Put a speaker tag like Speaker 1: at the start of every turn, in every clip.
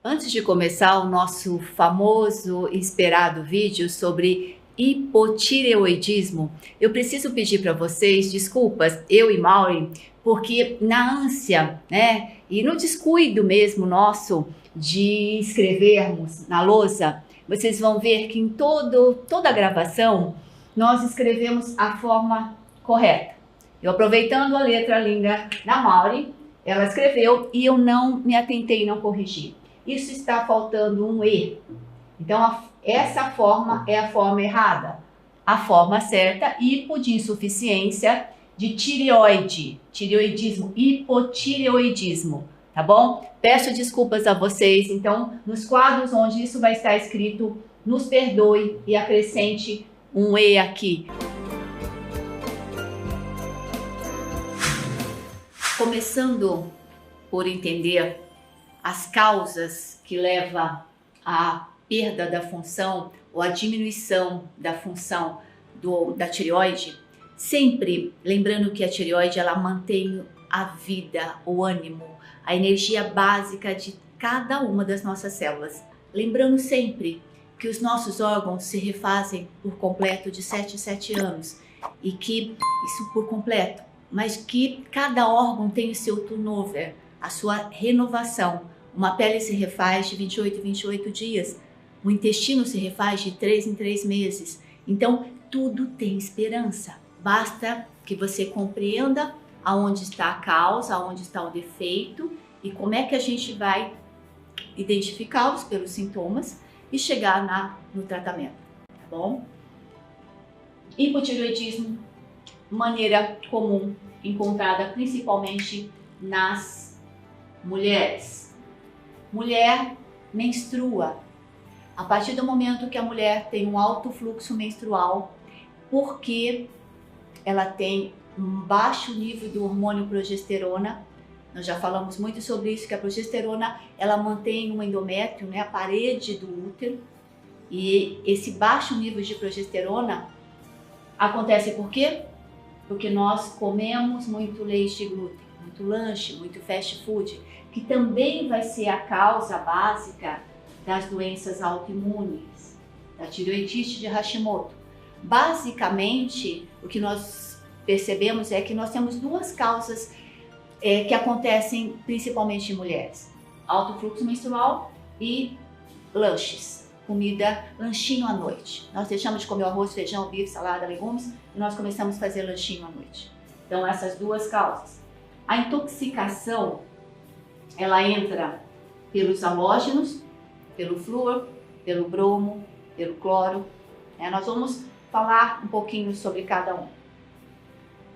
Speaker 1: Antes de começar o nosso famoso e esperado vídeo sobre hipotireoidismo, eu preciso pedir para vocês desculpas, eu e Maureen, porque na ânsia, né, e no descuido mesmo nosso de escrevermos na lousa, vocês vão ver que em toda a gravação nós escrevemos a forma correta. Eu aproveitando a letra linda da Maureen, ela escreveu e eu não me atentei, não corrigi. Isso está faltando um E. Então, essa forma é a forma errada. A forma certa, hipo de insuficiência de tireoide, tireoidismo, hipotireoidismo, tá bom? Peço desculpas a vocês, então, nos quadros onde isso vai estar escrito, nos perdoe e acrescente um E aqui. Começando por entender as causas que levam à perda da função ou à diminuição da função da tireoide, sempre lembrando que a tireoide ela mantém a vida, o ânimo, a energia básica de cada uma das nossas células. Lembrando sempre que os nossos órgãos se refazem por completo de 7 em 7 anos e que isso por completo, mas que cada órgão tem o seu turnover, a sua renovação. Uma pele se refaz de 28 em 28 dias, o intestino se refaz de 3 em 3 meses. Então, tudo tem esperança. Basta que você compreenda aonde está a causa, aonde está o defeito e como é que a gente vai identificá-los pelos sintomas e chegar no tratamento, tá bom? Hipotireoidismo, maneira comum, encontrada principalmente nas mulheres. Mulher menstrua. A partir do momento que a mulher tem um alto fluxo menstrual, porque ela tem um baixo nível do hormônio progesterona, nós já falamos muito sobre isso, que a progesterona ela mantém um endométrio, né, a parede do útero, e esse baixo nível de progesterona acontece por quê? Porque nós comemos muito leite de glúten, muito lanche, muito fast food, que também vai ser a causa básica das doenças autoimunes, da tireoidite de Hashimoto. Basicamente, o que nós percebemos é que nós temos duas causas que acontecem principalmente em mulheres: alto fluxo menstrual e lanches, comida, lanchinho à noite. Nós deixamos de comer arroz, feijão, bife, salada, legumes e nós começamos a fazer lanchinho à noite. Então, essas duas causas. A intoxicação, ela entra pelos halógenos, pelo flúor, pelo bromo, pelo cloro. Nós vamos falar um pouquinho sobre cada um.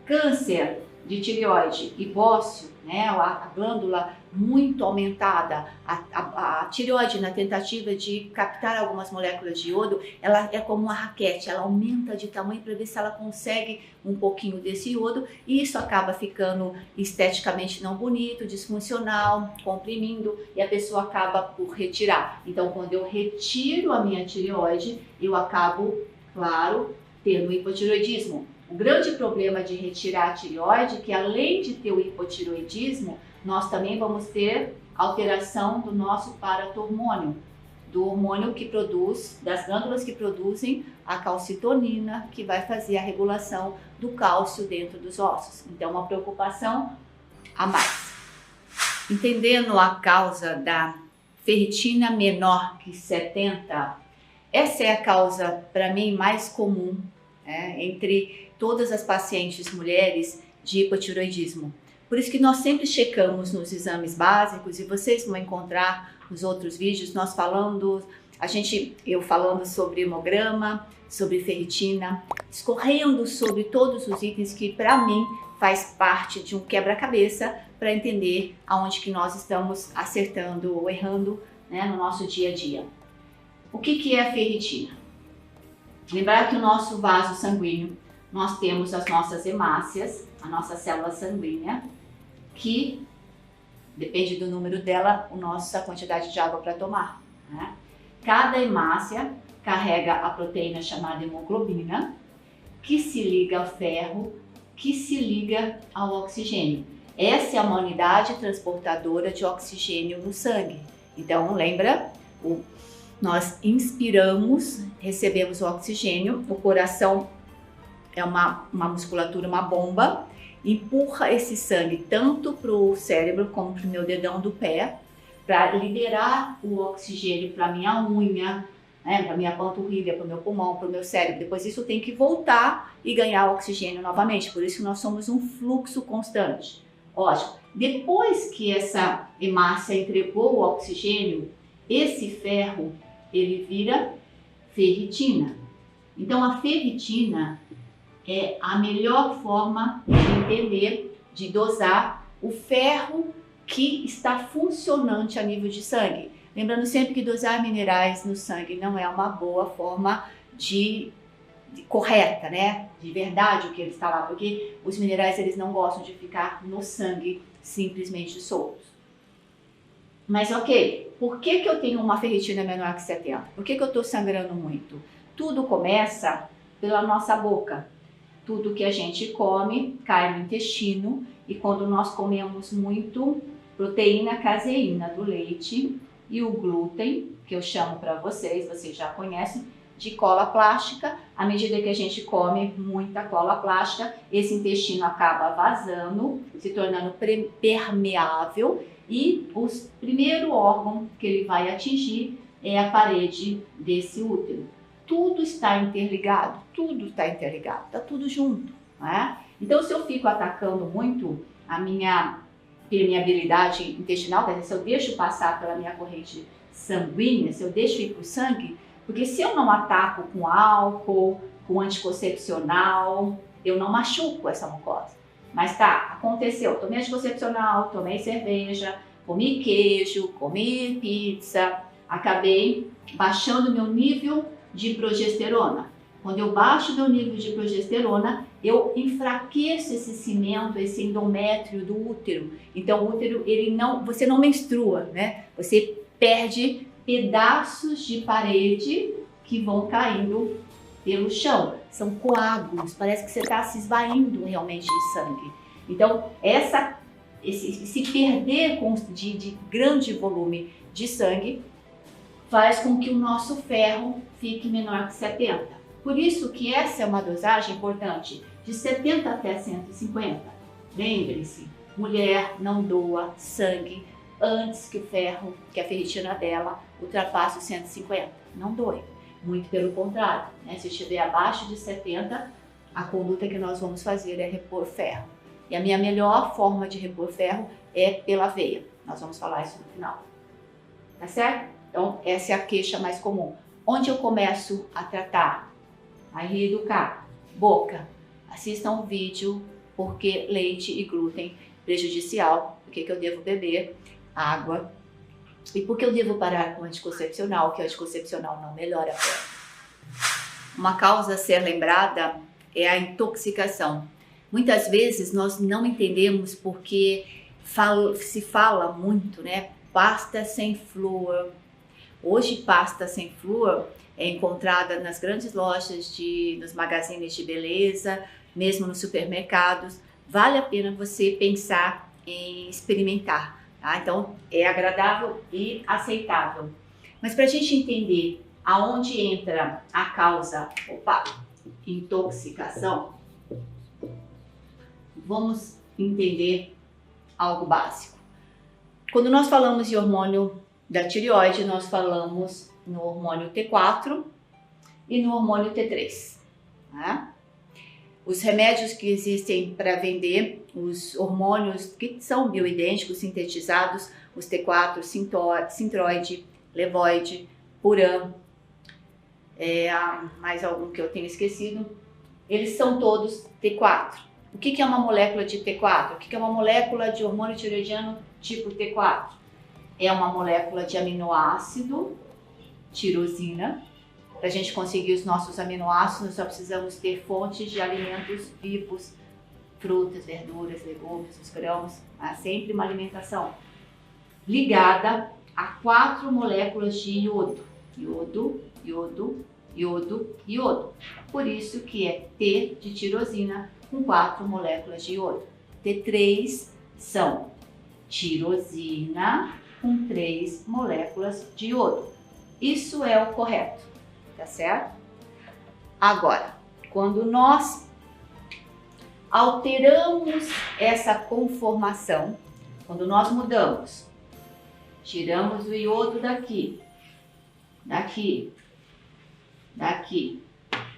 Speaker 1: Câncer de tireoide e bócio, né, a glândula muito aumentada, a tireoide na tentativa de captar algumas moléculas de iodo, ela é como uma raquete, ela aumenta de tamanho para ver se ela consegue um pouquinho desse iodo e isso acaba ficando esteticamente não bonito, disfuncional, comprimindo e a pessoa acaba por retirar. Então, quando eu retiro a minha tireoide, eu acabo, claro, tendo hipotireoidismo. O grande problema de retirar a tireoide é que além de ter o hipotireoidismo, nós também vamos ter alteração do nosso paratormônio, do hormônio que produz, das glândulas que produzem a calcitonina, que vai fazer a regulação do cálcio dentro dos ossos. Então, uma preocupação a mais. Entendendo a causa da ferritina menor que 70, essa é a causa, para mim, mais comum entre todas as pacientes mulheres de hipotireoidismo. Por isso que nós sempre checamos nos exames básicos e vocês vão encontrar nos outros vídeos nós falando, eu falando sobre hemograma, sobre ferritina, escorrendo sobre todos os itens que para mim faz parte de um quebra-cabeça para entender aonde que nós estamos acertando ou errando, né, no nosso dia a dia. O que é a ferritina? Lembrar que o nosso vaso sanguíneo, nós temos as nossas hemácias, a nossa célula sanguínea, que depende do número dela, a quantidade de água para tomar, né? Cada hemácia carrega a proteína chamada hemoglobina, que se liga ao ferro, que se liga ao oxigênio. Essa é uma unidade transportadora de oxigênio no sangue. Então, lembra? Nós inspiramos, recebemos o oxigênio, o coração é uma musculatura, uma bomba, empurra esse sangue tanto para o cérebro como para o meu dedão do pé, para liberar o oxigênio para minha unha, né, para minha panturrilha, para o meu pulmão, para o meu cérebro. Depois isso tem que voltar e ganhar oxigênio novamente. Por isso que nós somos um fluxo constante. Ótimo. Depois que essa hemácia entregou o oxigênio, esse ferro ele vira ferritina. Então a ferritina é a melhor forma de entender, de dosar o ferro que está funcionante a nível de sangue. Lembrando sempre que dosar minerais no sangue não é uma boa forma correta, né? De verdade o que ele está lá, porque os minerais eles não gostam de ficar no sangue simplesmente soltos. Mas ok, por que eu tenho uma ferritina menor que 70? Por que eu estou sangrando muito? Tudo começa pela nossa boca. Tudo que a gente come cai no intestino e quando nós comemos muito proteína caseína do leite e o glúten, que eu chamo para vocês já conhecem, de cola plástica, à medida que a gente come muita cola plástica, esse intestino acaba vazando, se tornando permeável e o primeiro órgão que ele vai atingir é a parede desse útero. Tudo está interligado, está tudo junto, né? Então, se eu fico atacando muito a minha permeabilidade intestinal, quer dizer, se eu deixo passar pela minha corrente sanguínea, se eu deixo ir para o sangue, porque se eu não ataco com álcool, com anticoncepcional, eu não machuco essa mucosa. Mas tá, aconteceu, tomei anticoncepcional, tomei cerveja, comi queijo, comi pizza, acabei baixando meu nível de progesterona. Quando eu baixo meu nível de progesterona, eu enfraqueço esse cimento, esse endométrio do útero. Então o útero, você não menstrua, né? Você perde pedaços de parede que vão caindo pelo chão. São coágulos, parece que você está se esvaindo realmente de sangue. Então esse perder de grande volume de sangue faz com que o nosso ferro fique menor que 70. Por isso que essa é uma dosagem importante, de 70 até 150. Lembre-se, mulher não doa sangue antes que o ferro, que a ferritina dela, ultrapasse os 150. Não doe. Muito pelo contrário, né? Se estiver abaixo de 70, a conduta que nós vamos fazer é repor ferro. E a minha melhor forma de repor ferro é pela veia. Nós vamos falar isso no final. Tá certo? Então, essa é a queixa mais comum. Onde eu começo a tratar? A reeducar. Boca. Assistam o vídeo porque leite e glúten prejudicial. Por que eu devo beber água? E por que eu devo parar com o anticoncepcional? Que o anticoncepcional não melhora a pele. Uma causa a ser lembrada é a intoxicação. Muitas vezes nós não entendemos porque se fala muito, né? Pasta sem flúor. Hoje, pasta sem flúor é encontrada nas grandes lojas, nos magazines de beleza, mesmo nos supermercados. Vale a pena você pensar em experimentar, tá? Então, é agradável e aceitável. Mas para a gente entender aonde entra a causa, intoxicação, vamos entender algo básico. Quando nós falamos de hormônio da tireoide, nós falamos no hormônio T4 e no hormônio T3. Né? Os remédios que existem para vender, os hormônios que são bioidênticos, sintetizados, os T4, Sintroide, Levoide, Puran, mais algum que eu tenho esquecido, eles são todos T4. O que é uma molécula de T4? O que é uma molécula de hormônio tireoidiano tipo T4? É uma molécula de aminoácido, tirosina. Para a gente conseguir os nossos aminoácidos, nós só precisamos ter fontes de alimentos vivos, frutas, verduras, legumes, os grãos, sempre uma alimentação ligada a 4 moléculas de iodo. Iodo, iodo, iodo, iodo. Por isso que é T de tirosina com 4 moléculas de iodo. T3 são tirosina, com 3 moléculas de iodo. Isso é o correto, tá certo? Agora, quando nós alteramos essa conformação, quando nós mudamos, tiramos o iodo daqui, daqui,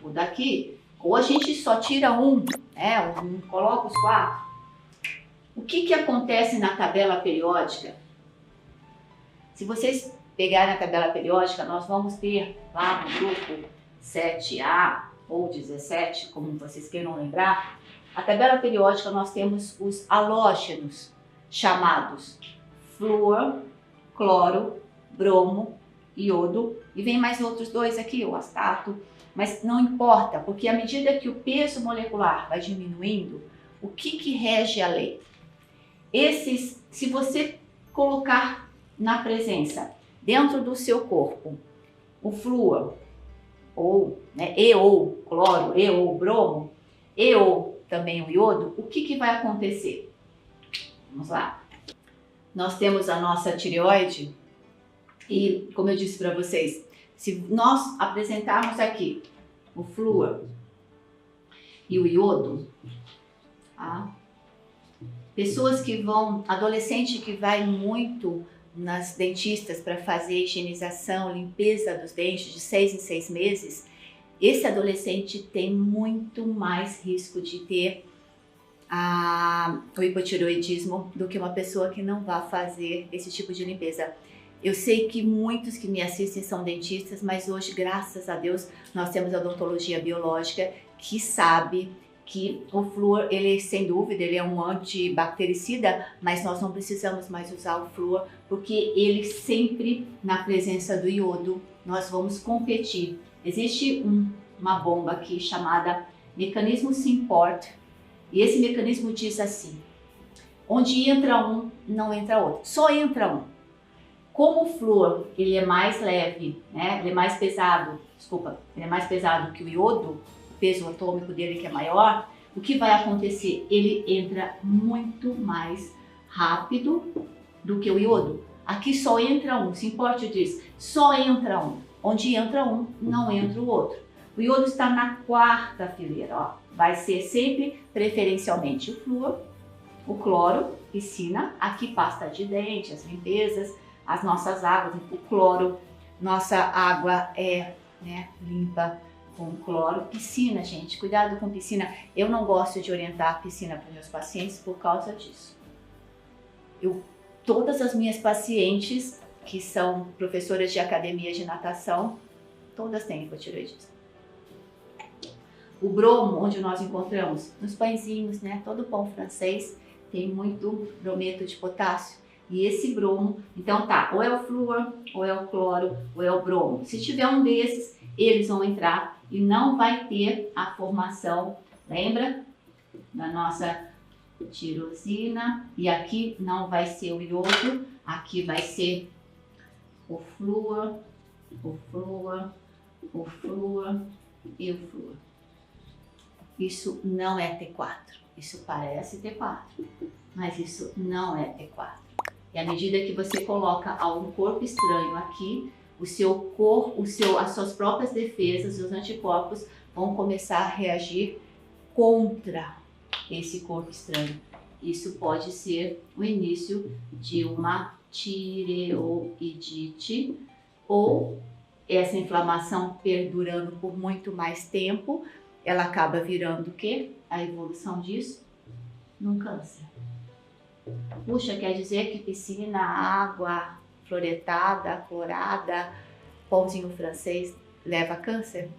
Speaker 1: o daqui, ou a gente só tira um, né? Coloca os 4. O que acontece na tabela periódica? Se vocês pegarem a tabela periódica, nós vamos ter lá no grupo 7A ou 17, como vocês queiram lembrar, a tabela periódica nós temos os halógenos, chamados flúor, cloro, bromo, iodo, e vem mais outros 2 aqui, o astato, mas não importa, porque à medida que o peso molecular vai diminuindo, o que rege a lei? Se você colocar na presença, dentro do seu corpo, o flúor, ou, né, ou cloro, ou bromo, ou também o iodo, o que vai acontecer? Vamos lá. Nós temos a nossa tireoide e, como eu disse para vocês, se nós apresentarmos aqui o flúor e o iodo, tá? Pessoas que vão, adolescente que vai muito nas dentistas para fazer higienização, limpeza dos dentes de 6 em 6 meses, esse adolescente tem muito mais risco de ter o hipotireoidismo do que uma pessoa que não vai fazer esse tipo de limpeza. Eu sei que muitos que me assistem são dentistas, mas hoje, graças a Deus, nós temos a odontologia biológica que sabe que o flúor, ele sem dúvida, ele é um antibactericida, mas nós não precisamos mais usar o flúor, porque ele sempre, na presença do iodo, nós vamos competir. Existe uma bomba aqui chamada mecanismo Symport, e esse mecanismo diz assim: onde entra um, não entra outro, só entra um. Como o flúor, ele é mais leve, né? Ele é mais pesado, ele é mais pesado que o iodo, o peso atômico dele que é maior, o que vai acontecer? Ele entra muito mais rápido do que o iodo. Aqui só entra um, Symport diz, só entra um. Onde entra um, não entra o outro. O iodo está na 4ª fileira, ó. Vai ser sempre, preferencialmente, o flúor, o cloro, piscina, aqui pasta de dente, as limpezas, as nossas águas, o cloro, nossa água é, né, limpa com cloro. Piscina, gente, cuidado com piscina. Eu não gosto de orientar a piscina para meus pacientes por causa disso. Todas as minhas pacientes que são professoras de academia de natação, todas têm hipotireoidismo. O bromo, onde nós encontramos? Nos pãezinhos, né? Todo pão francês tem muito brometo de potássio. E esse bromo, então tá, ou é o flúor, ou é o cloro, ou é o bromo. Se tiver um desses, eles vão entrar e não vai ter a formação, lembra? Da nossa tirosina. E aqui não vai ser o iodo, aqui vai ser o flúor, o flúor, o flúor e o flúor. Isso não é T4, isso parece T4, mas isso não é T4. E à medida que você coloca algum corpo estranho aqui, as suas próprias defesas, os anticorpos vão começar a reagir contra esse corpo estranho. Isso pode ser o início de uma tireoidite ou essa inflamação perdurando por muito mais tempo, ela acaba virando o quê? A evolução disso num câncer. Puxa, quer dizer que piscina, água fluoretada, clorada, pãozinho francês leva a câncer?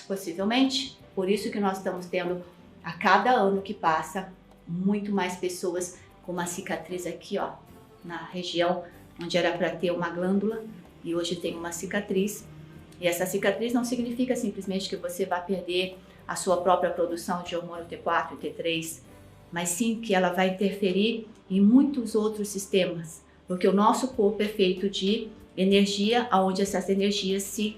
Speaker 1: Possivelmente. Por isso que nós estamos tendo, a cada ano que passa, muito mais pessoas com uma cicatriz aqui, ó, na região onde era para ter uma glândula e hoje tem uma cicatriz. E essa cicatriz não significa simplesmente que você vai perder a sua própria produção de hormônio T4 e T3, mas sim que ela vai interferir em muitos outros sistemas, porque o nosso corpo é feito de energia, onde essas energias se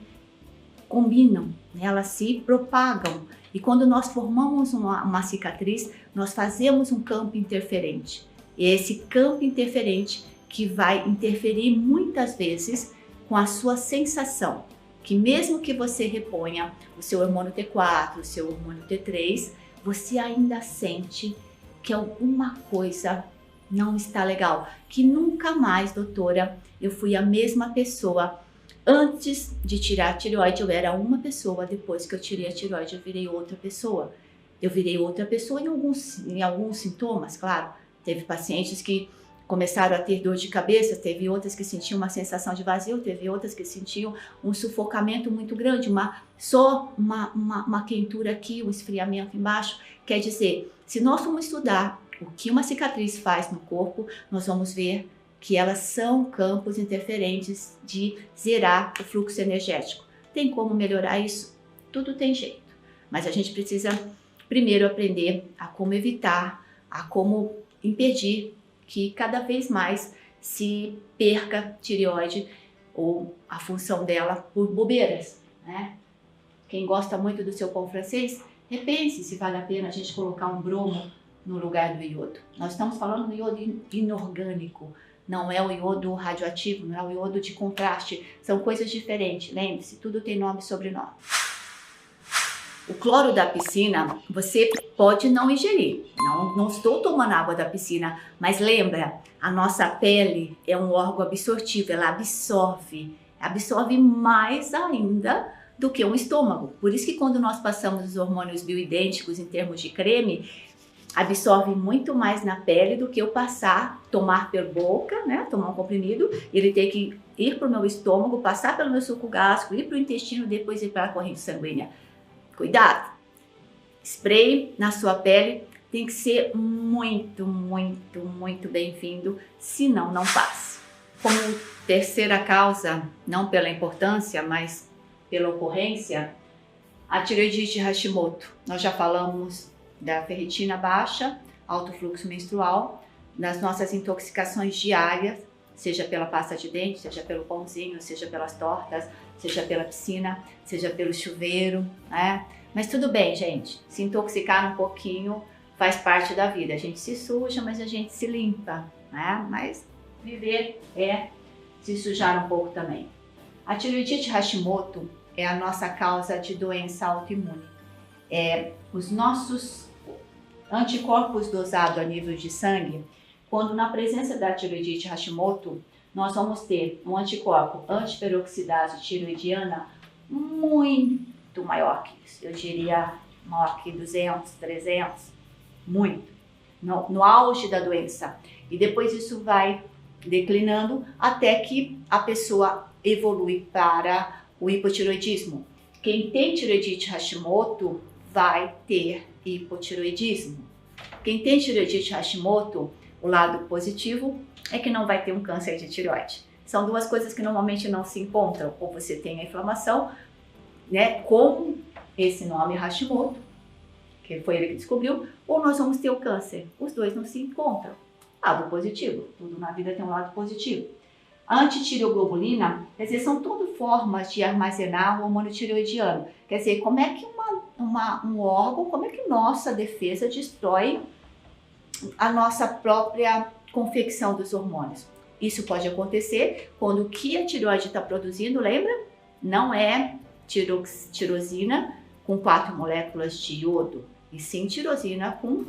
Speaker 1: combinam, né? Elas se propagam. E quando nós formamos uma cicatriz, nós fazemos um campo interferente. E é esse campo interferente que vai interferir muitas vezes com a sua sensação, que mesmo que você reponha o seu hormônio T4, o seu hormônio T3, você ainda sente que alguma coisa não está legal, que nunca mais, doutora, eu fui a mesma pessoa. Antes de tirar a tireoide, eu era uma pessoa, depois que eu tirei a tireoide, eu virei outra pessoa. Eu virei outra pessoa em alguns sintomas, claro. Teve pacientes que começaram a ter dor de cabeça, teve outras que sentiam uma sensação de vazio, teve outras que sentiam um sufocamento muito grande, uma quentura aqui, um esfriamento embaixo. Quer dizer, se nós formos estudar o que uma cicatriz faz no corpo, nós vamos ver que elas são campos interferentes de zerar o fluxo energético. Tem como melhorar isso? Tudo tem jeito. Mas a gente precisa primeiro aprender a como evitar, a como impedir que cada vez mais se perca tireoide ou a função dela por bobeiras, né? Quem gosta muito do seu pão francês, repense se vale a pena a gente colocar um bromo no lugar do iodo. Nós estamos falando do iodo inorgânico, não é o iodo radioativo, não é o iodo de contraste, são coisas diferentes, lembre-se, tudo tem nome e sobrenome. O cloro da piscina, você pode não ingerir, não estou tomando água da piscina, mas lembra, a nossa pele é um órgão absortivo, ela absorve mais ainda do que um estômago. Por isso que quando nós passamos os hormônios bioidênticos em termos de creme, absorve muito mais na pele do que eu tomar por boca, né, tomar um comprimido, ele tem que ir para o meu estômago, passar pelo meu suco gástrico, ir para o intestino, depois ir para a corrente sanguínea. Cuidado! Spray na sua pele tem que ser muito, muito, muito bem-vindo, senão não passa. Como terceira causa, não pela importância, mas pela ocorrência, a tireoidite Hashimoto. Nós já falamos da ferritina baixa, alto fluxo menstrual, das nossas intoxicações diárias, seja pela pasta de dente, seja pelo pãozinho, seja pelas tortas, seja pela piscina, seja pelo chuveiro, né? Mas tudo bem, gente, se intoxicar um pouquinho faz parte da vida. A gente se suja, mas a gente se limpa, né? Mas viver é se sujar um pouco também. A tireoidite Hashimoto é a nossa causa de doença autoimune. Os nossos anticorpos dosados a nível de sangue, quando na presença da tireoidite Hashimoto, nós vamos ter um anticorpo antiperoxidase tireoidiana muito maior que isso. Eu diria maior que 200, 300, muito, no auge da doença. E depois isso vai declinando até que a pessoa evolui para o hipotireoidismo. Quem tem tireoidite Hashimoto vai ter hipotireoidismo. Quem tem tireoidite Hashimoto, o lado positivo é que não vai ter um câncer de tireoide. São duas coisas que normalmente não se encontram. Ou você tem a inflamação, né, com esse nome Hashimoto, que foi ele que descobriu, ou nós vamos ter o câncer. Os dois não se encontram. Lado positivo, tudo na vida tem um lado positivo. A antitireoglobulina, quer dizer, são tudo formas de armazenar o hormônio tireoidiano. Quer dizer, como é que um órgão, como é que nossa defesa destrói a nossa própria confecção dos hormônios. Isso pode acontecer quando o que a tireoide está produzindo, lembra? Não é tirosina com 4 moléculas de iodo, e sim tirosina com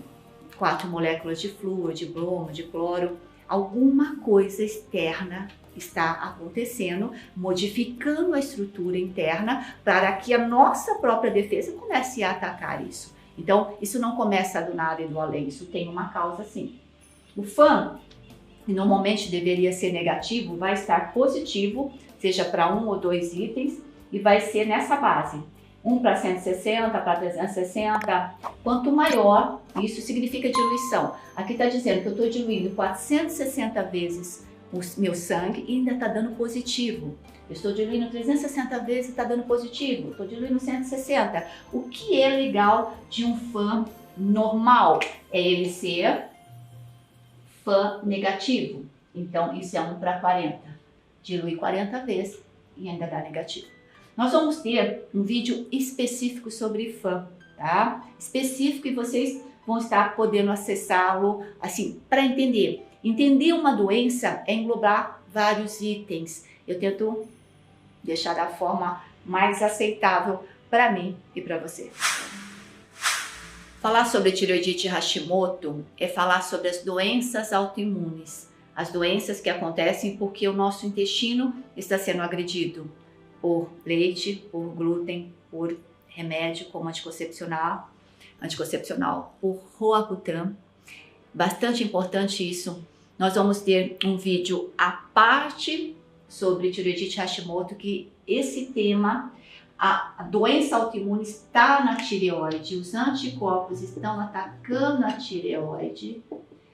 Speaker 1: 4 moléculas de flúor, de bromo, de cloro. Alguma coisa externa está acontecendo, modificando a estrutura interna para que a nossa própria defesa comece a atacar isso. Então, isso não começa do nada e do além, isso tem uma causa sim. O FAM, que normalmente deveria ser negativo, vai estar positivo, seja para 1 ou 2 itens, e vai ser nessa base. 1 para 160, para 360, quanto maior, isso significa diluição. Aqui está dizendo que eu estou diluindo 460 vezes o meu sangue e ainda está dando positivo. Eu estou diluindo 360 vezes e está dando positivo. Estou diluindo 160. O que é legal de um FAM normal? É ele ser FAM negativo. Então, isso é 1 para 40. Dilui 40 vezes e ainda dá negativo. Nós vamos ter um vídeo específico sobre FAM, tá? Específico, e vocês vão estar podendo acessá-lo, assim, para entender. Entender uma doença é englobar vários itens. Eu tento deixar da forma mais aceitável para mim e para você. Falar sobre tireoidite Hashimoto é falar sobre as doenças autoimunes, as doenças que acontecem porque o nosso intestino está sendo agredido por leite, por glúten, por remédio como anticoncepcional, por Roacutan. Bastante importante isso. Nós vamos ter um vídeo à parte sobre tireoidite Hashimoto, que esse tema, a doença autoimune está na tireoide, os anticorpos estão atacando a tireoide,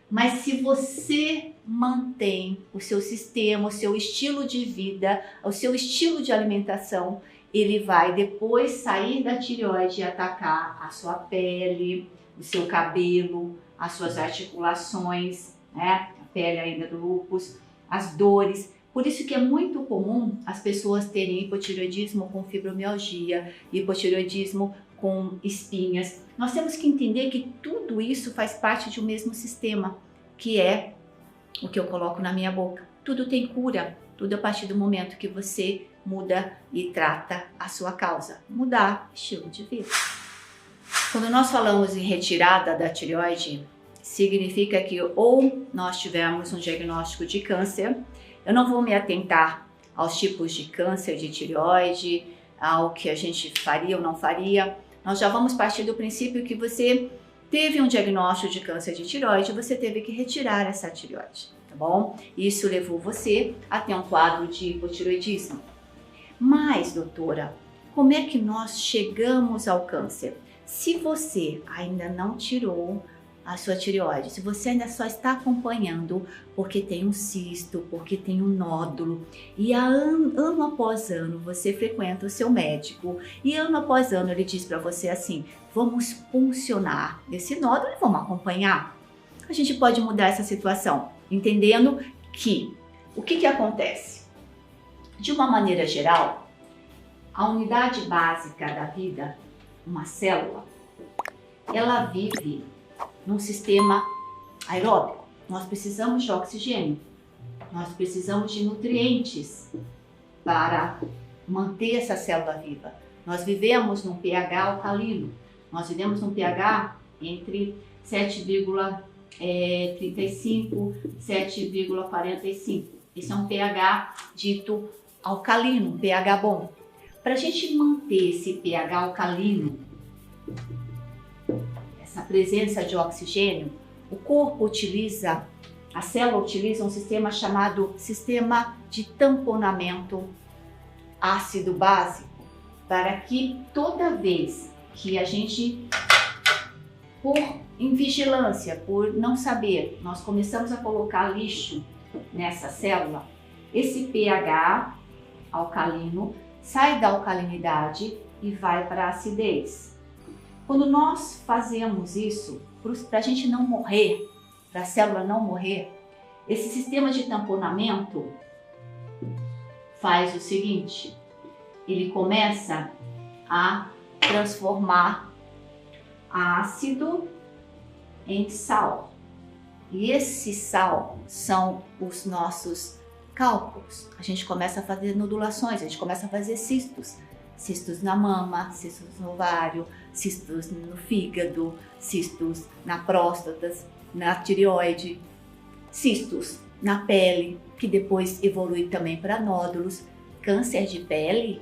Speaker 1: mas se você mantém o seu sistema, o seu estilo de vida, o seu estilo de alimentação, ele vai depois sair da tireoide e atacar a sua pele, o seu cabelo, as suas articulações, né? A pele ainda do lúpus, as dores. Por isso que é muito comum as pessoas terem hipotireoidismo com fibromialgia, hipotireoidismo com espinhas. Nós temos que entender que tudo isso faz parte de um mesmo sistema, que é o que eu coloco na minha boca. Tudo tem cura, tudo a partir do momento que você muda e trata a sua causa. Mudar estilo de vida. Quando nós falamos em retirada da tireoide, significa que ou nós tivemos um diagnóstico de câncer. Eu não vou me atentar aos tipos de câncer de tireoide, ao que a gente faria ou não faria. Nós já vamos partir do princípio que você teve um diagnóstico de câncer de tireoide, você teve que retirar essa tireoide, tá bom? Isso levou você a ter um quadro de hipotireoidismo. Mas, doutora, como é que nós chegamos ao câncer? Se você ainda não tirou a sua tireoide, se você ainda só está acompanhando porque tem um cisto, porque tem um nódulo, e ano após ano você frequenta o seu médico e ano após ano ele diz para você assim, vamos puncionar esse nódulo e vamos acompanhar. A gente pode mudar essa situação, entendendo que o que acontece? De uma maneira geral, a unidade básica da vida, uma célula, ela vive num sistema aeróbico. Nós precisamos de oxigênio, nós precisamos de nutrientes para manter essa célula viva. Nós vivemos num pH alcalino, nós vivemos num pH entre 7,35 e 7,45. Esse é um pH dito alcalino, um pH bom. Para a gente manter esse pH alcalino, essa presença de oxigênio, o corpo utiliza, a célula utiliza um sistema chamado sistema de tamponamento ácido-básico, para que toda vez que a gente, por invigilância, por não saber, nós começamos a colocar lixo nessa célula, esse pH alcalino sai da alcalinidade e vai para a acidez. Quando nós fazemos isso, para a gente não morrer, para a célula não morrer, esse sistema de tamponamento faz o seguinte, ele começa a transformar ácido em sal. E esse sal são os nossos cálculos. A gente começa a fazer nodulações, a gente começa a fazer cistos. Cistos na mama, cistos no ovário, cistos no fígado, cistos na próstata, na tireoide, cistos na pele, que depois evolui também para nódulos. Câncer de pele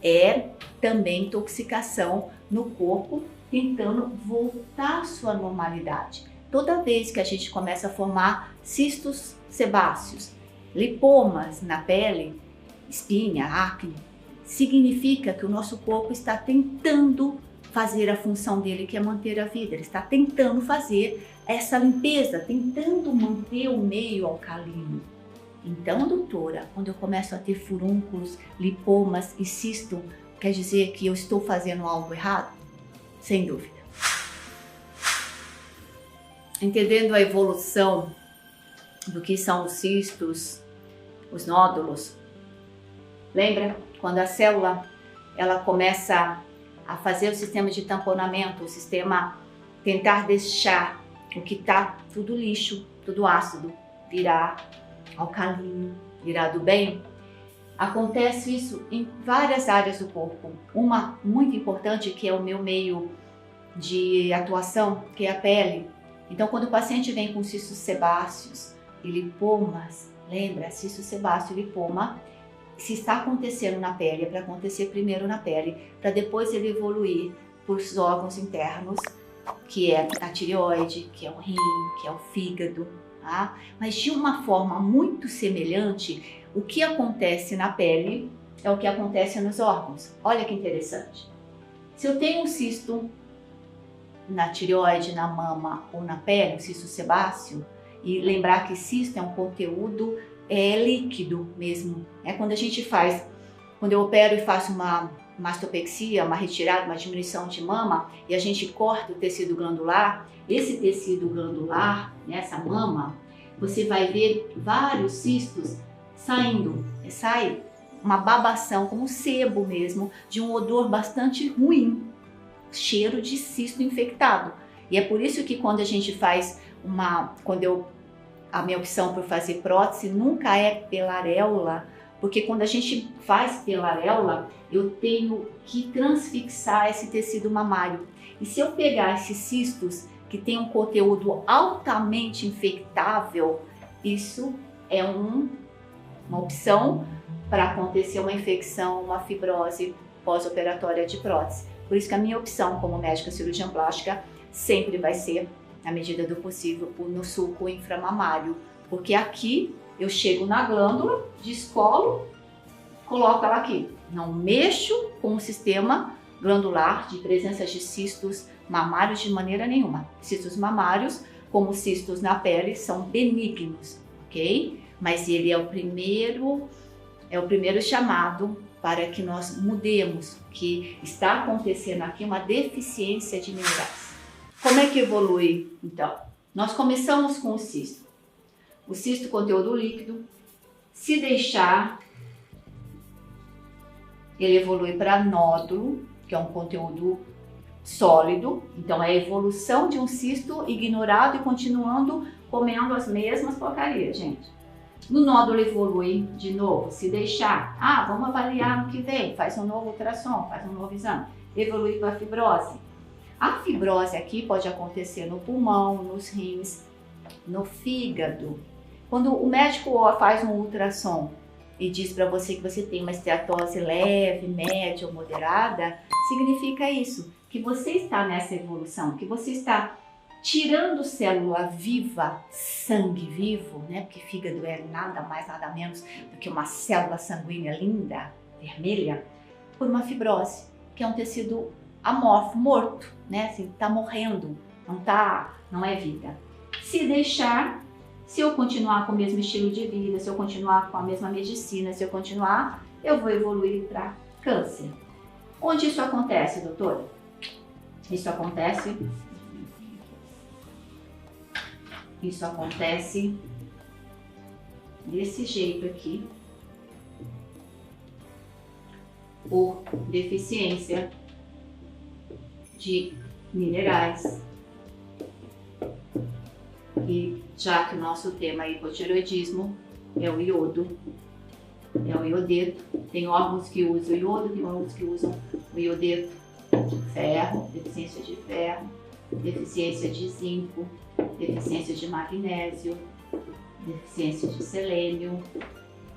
Speaker 1: é também intoxicação no corpo, tentando voltar à sua normalidade. Toda vez que a gente começa a formar cistos sebáceos, lipomas na pele, espinha, acne, significa que o nosso corpo está tentando fazer a função dele, que é manter a vida. Ele está tentando fazer essa limpeza, tentando manter o meio alcalino. Então, doutora, quando eu começo a ter furúnculos, lipomas e cisto, quer dizer que eu estou fazendo algo errado? Sem dúvida. Entendendo a evolução do que são os cistos, os nódulos, lembra quando a célula ela começa a fazer o sistema de tamponamento, o sistema tentar deixar o que está tudo lixo, tudo ácido, virar alcalino, virar do bem. Acontece isso em várias áreas do corpo. Uma muito importante, que é o meu meio de atuação, que é a pele. Então, quando o paciente vem com cistos sebáceos e lipomas, lembra, cisto sebáceo e lipoma, se está acontecendo na pele, é para acontecer primeiro na pele, para depois ele evoluir por os órgãos internos, que é a tireoide, que é o rim, que é o fígado, tá? Mas de uma forma muito semelhante, o que acontece na pele é o que acontece nos órgãos. Olha que interessante. Se eu tenho um cisto na tireoide, na mama ou na pele, um cisto sebáceo, e lembrar que cisto é um conteúdo líquido mesmo. É quando a gente faz, quando eu opero e faço uma mastopexia, uma retirada, uma diminuição de mama, e a gente corta o tecido glandular, esse tecido glandular, nessa mama, você vai ver vários cistos saindo, sai uma babação, como um sebo mesmo, de um odor bastante ruim, cheiro de cisto infectado. E é por isso que quando a gente faz a minha opção por fazer prótese nunca é pela areola, porque quando a gente faz pela areola, eu tenho que transfixar esse tecido mamário. E se eu pegar esses cistos que tem um conteúdo altamente infectável, isso é uma opção para acontecer uma infecção, uma fibrose pós-operatória de prótese. Por isso que a minha opção como médica cirurgiã plástica sempre vai ser, na medida do possível, no sulco inframamário, porque aqui eu chego na glândula, descolo, coloco ela aqui. Não mexo com o sistema glandular de presença de cistos mamários de maneira nenhuma. Cistos mamários, como cistos na pele, são benignos, ok? Mas ele é o primeiro chamado para que nós mudemos, que está acontecendo aqui uma deficiência de minerais. Como é que evolui, então? Nós começamos com o cisto. O cisto, conteúdo líquido, se deixar, ele evolui para nódulo, que é um conteúdo sólido. Então, é a evolução de um cisto ignorado e continuando comendo as mesmas porcarias, gente. No nódulo evolui de novo, se deixar, vamos avaliar no que vem, faz um novo ultrassom, faz um novo exame, evolui para a fibrose. A fibrose aqui pode acontecer no pulmão, nos rins, no fígado. Quando o médico faz um ultrassom e diz para você que você tem uma esteatose leve, média ou moderada, significa isso, que você está nessa evolução, que você está tirando célula viva, sangue vivo, né? Porque fígado é nada mais, nada menos do que uma célula sanguínea linda, vermelha, por uma fibrose, que é um tecido amorfo, morto, né? Assim, tá morrendo, não é vida. Se deixar, se eu continuar com o mesmo estilo de vida, se eu continuar com a mesma medicina, se eu continuar, eu vou evoluir para câncer. Onde isso acontece, doutora? Isso acontece desse jeito aqui, por deficiência de minerais. E já que o nosso tema é hipotireoidismo, é o iodo, é o iodeto. Tem órgãos que usam iodo, tem órgãos que usam o iodeto. Ferro, deficiência de ferro, deficiência de zinco, deficiência de magnésio, deficiência de selênio.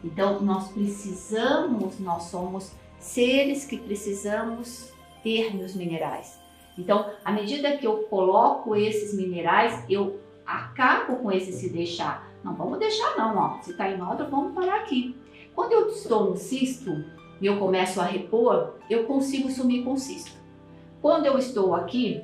Speaker 1: Então, nós somos seres que precisamos ter nos minerais. Então, à medida que eu coloco esses minerais, eu acabo com esse se deixar. Não vamos deixar não, ó. Se está em nódulo, vamos parar aqui. Quando eu estou no cisto e eu começo a repor, eu consigo sumir com o cisto. Quando eu estou aqui,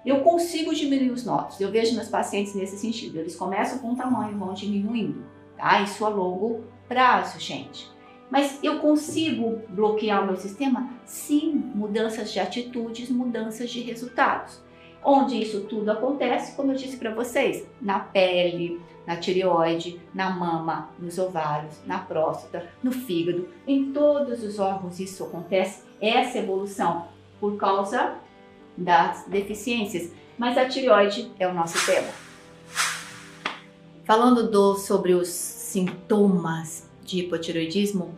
Speaker 1: eu consigo diminuir os nódulos. Eu vejo meus pacientes nesse sentido. Eles começam com o tamanho, vão diminuindo, tá? Isso a longo prazo, gente. Mas eu consigo bloquear o meu sistema? Sim, mudanças de atitudes, mudanças de resultados. Onde isso tudo acontece, como eu disse para vocês, na pele, na tireoide, na mama, nos ovários, na próstata, no fígado, em todos os órgãos isso acontece, essa evolução por causa das deficiências. Mas a tireoide é o nosso tema. falando sobre os sintomas de hipotireoidismo,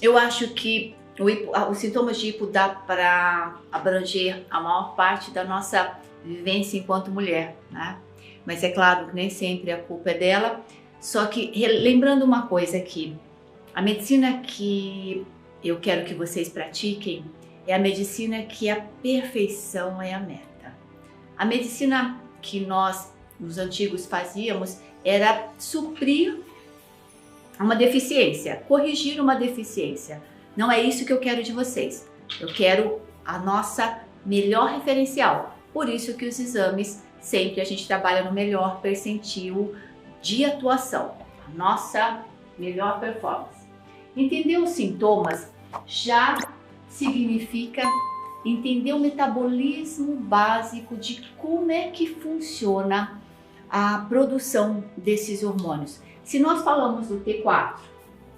Speaker 1: eu acho que os sintomas de hipo dá para abranger a maior parte da nossa vivência enquanto mulher, né? Mas é claro que nem sempre a culpa é dela. Só que lembrando uma coisa aqui, a medicina que eu quero que vocês pratiquem é a medicina que a perfeição é a meta. A medicina que nós, os antigos, fazíamos era suprir uma deficiência, corrigir uma deficiência. Não é isso que eu quero de vocês. Eu quero a nossa melhor referencial. Por isso que os exames, sempre a gente trabalha no melhor percentil de atuação, a nossa melhor performance. Entender os sintomas já significa entender o metabolismo básico de como é que funciona a produção desses hormônios. Se nós falamos do T4,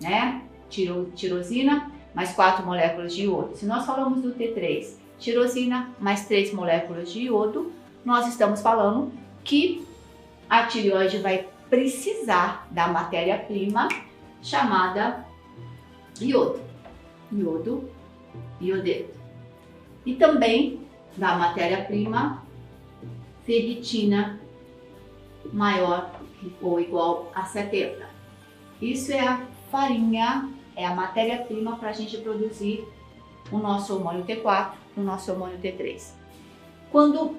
Speaker 1: né, tirosina mais 4 moléculas de iodo. Se nós falamos do T3, tirosina mais 3 moléculas de iodo, nós estamos falando que a tireoide vai precisar da matéria-prima chamada iodo, iodeto. E também da matéria-prima ferritina maior ou igual a 70. Isso é a farinha, é a matéria-prima para a gente produzir o nosso hormônio T4, o nosso hormônio T3. Quando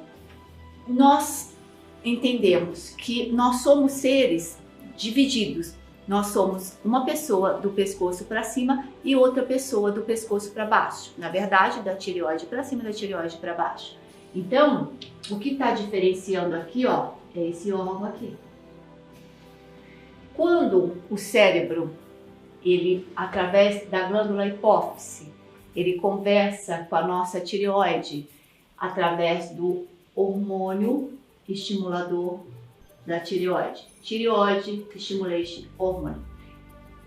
Speaker 1: nós entendemos que nós somos seres divididos, nós somos uma pessoa do pescoço para cima e outra pessoa do pescoço para baixo. Na verdade, da tireoide para cima e da tireoide para baixo. Então, o que está diferenciando aqui, ó, é esse órgão aqui. Quando o cérebro, ele, através da glândula hipófise, ele conversa com a nossa tireoide através do hormônio estimulador da tireoide. Tireoide Stimulation Hormone.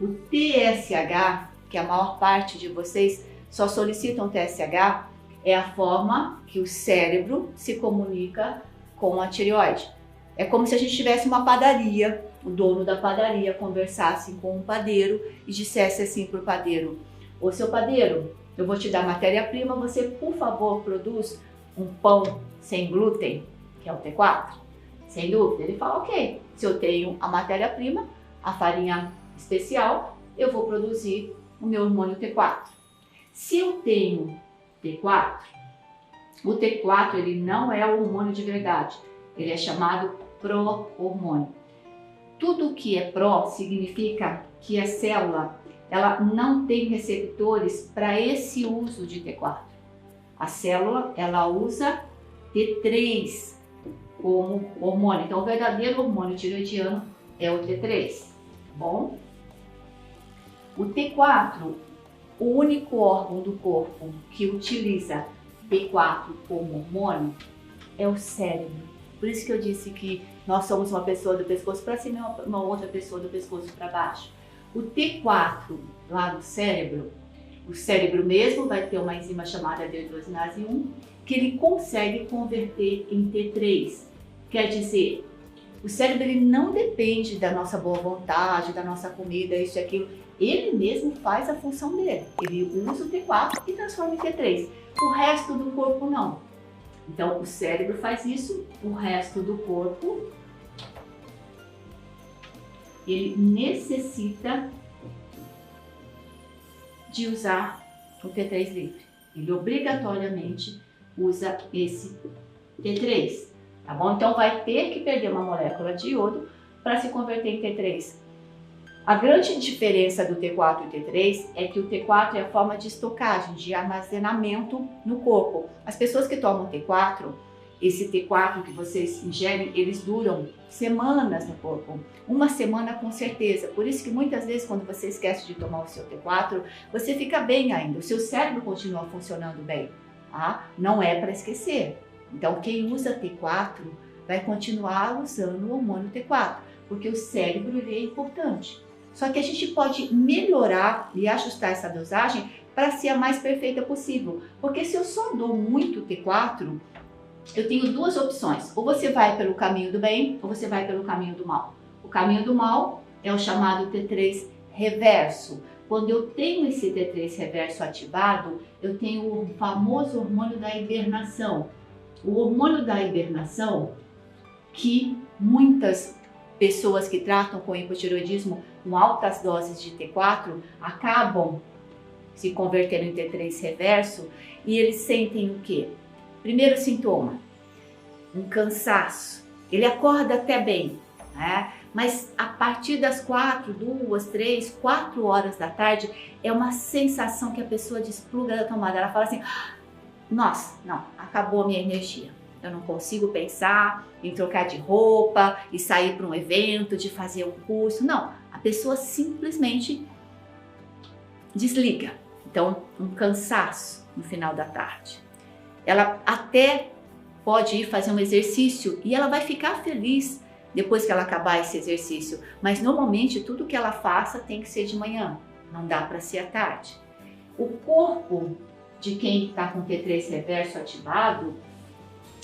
Speaker 1: O TSH, que a maior parte de vocês só solicitam TSH, é a forma que o cérebro se comunica com a tireoide. É como se a gente tivesse uma padaria, o dono da padaria conversasse com um padeiro e dissesse assim para o padeiro: ô seu padeiro, eu vou te dar matéria-prima, você por favor produz um pão sem glúten, que é o T4? Sem dúvida, ele fala: ok, se eu tenho a matéria-prima, a farinha especial, eu vou produzir o meu hormônio T4. Se eu tenho T4, o T4 ele não é o hormônio de verdade, ele é chamado pró-hormônio. Tudo que é pró significa que a célula ela não tem receptores para esse uso de T4. A célula ela usa T3 como hormônio. Então, o verdadeiro hormônio tireoidiano é o T3, tá bom? O T4, o único órgão do corpo que utiliza T4 como hormônio é o cérebro. Por isso que eu disse que nós somos uma pessoa do pescoço para cima e uma outra pessoa do pescoço para baixo. O T4 lá no cérebro, o cérebro mesmo vai ter uma enzima chamada D2-nase 1 que ele consegue converter em T3. Quer dizer, o cérebro ele não depende da nossa boa vontade, da nossa comida, isso e aquilo. Ele mesmo faz a função dele. Ele usa o T4 e transforma em T3. O resto do corpo não. Então, o cérebro faz isso, o resto do corpo, ele necessita de usar o T3 livre. Ele obrigatoriamente usa esse T3, tá bom? Então, vai ter que perder uma molécula de iodo para se converter em T3. A grande diferença do T4 e T3 é que o T4 é a forma de estocagem, de armazenamento no corpo. As pessoas que tomam T4, esse T4 que vocês ingerem, eles duram semanas no corpo. Uma semana com certeza. Por isso que muitas vezes quando você esquece de tomar o seu T4, você fica bem ainda. O seu cérebro continua funcionando bem, tá? Não é para esquecer. Então quem usa T4 vai continuar usando o hormônio T4, porque o cérebro ele é importante. Só que a gente pode melhorar e ajustar essa dosagem para ser a mais perfeita possível. Porque se eu só dou muito T4, eu tenho duas opções. Ou você vai pelo caminho do bem, ou você vai pelo caminho do mal. caminho do mal é o chamado T3 reverso. Quando eu tenho esse T3 reverso ativado, eu tenho o famoso hormônio da hibernação. O hormônio da hibernação, que muitas pessoas que tratam com hipotireoidismo com altas doses de T4 acabam se convertendo em T3 reverso, e eles sentem o quê? Primeiro sintoma, um cansaço. Ele acorda até bem, né? Mas a partir das 4, 2, 3, 4 horas da tarde, é uma sensação que a pessoa despluga da tomada. Ela fala assim, nossa, não, acabou a minha energia. Eu não consigo pensar em trocar de roupa e sair para um evento, de fazer um curso. Não, a pessoa simplesmente desliga. Então, um cansaço no final da tarde. Ela até pode ir fazer um exercício e ela vai ficar feliz depois que ela acabar esse exercício. Mas normalmente tudo que ela faça tem que ser de manhã, não dá para ser à tarde. O corpo de quem está com T3 reverso ativado